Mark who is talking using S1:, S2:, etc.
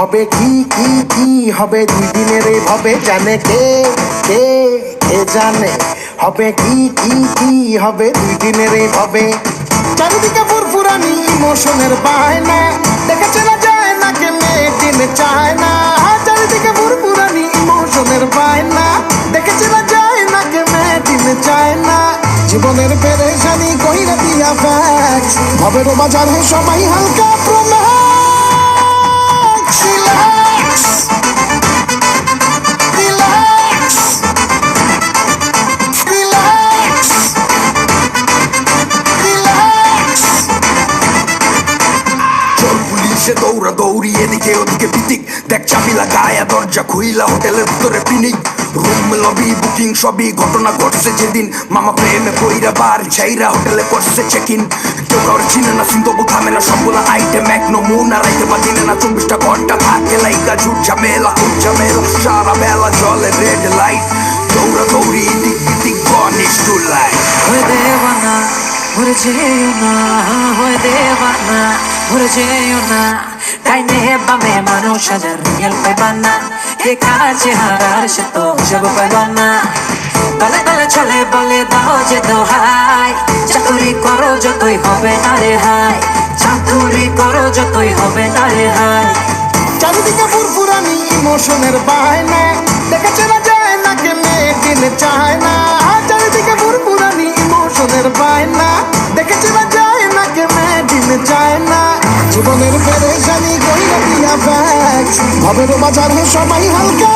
S1: হবে কি কি কি হবে দুই দিনের এই ভাবে জানে কে কে কে জানে হবে কি কি কি হবে দুই দিনের এই ভাবে চারিদিকে ফুরফুরানি ইমোশনের বায়না দেখে চেনা যায় না কে মেয়ে চায় না চারিদিকে ফুরফুরানি ইমোশনের বায়না দেখে চেনা যায় না কে মেয়ে চায় না জীবনের পেরেশানি কইরা দিয়া ফ্যাক্স ভবেরও বাজারে সবাই হালকা Pro Max relax relax relax relax
S2: চল পুলিশে দৌড়া দৌড়ি এদিকে ওদিকে পিটিক দেখ চাবি লাগায়া দরজা খুইলা হোটেলের ভিতরে পিনিক রুম লবি বুকিং সবই ঘটনা ঘটছে যেদিন মামা প্রেমে কইরা বার ছাইরা হোটেলে করছে চেক ইন কেউ কাউরে চিনে না সিন তবু থামে না সবগুলা আইটেম এক নমুনা রাইতে বা দিনে না 24টা ঘন্টা থাকে লাইকা ঝুট ঝামেলা সারা বেলা জলে রেড লাইট দৌড়া দৌড়ি দিক দিক গনিশ টু লাইট
S3: হয়ে দেওয়ানা ভরে যেও না হয়ে দেওয়ানা ভরে যেও না ডাইনে বামে মানুষ হাজার রিয়েল পাইবা না কে কাছে হারার সে তো হিসাব পাইবা না তলে তলে চলে বলে দাও যে দোহাই চাতুরি করো যতই হবে না রে হাই চাতুরি করো যতই হবে না রে হাই
S1: চারিদিকে ফুরফুরানি ইমোশনের বায়না দেখে চেনা যায় না কে মেয়ে চায় না চারিদিকে ফুরফুরানি ইমোশনের বায়না দেখে চেনা যায় না কে মেয়ে চায় না জীবনের পেরেশানি কইরা দিয়া ফ্যাক্স ভবেরও বাজারে সবাই হালকা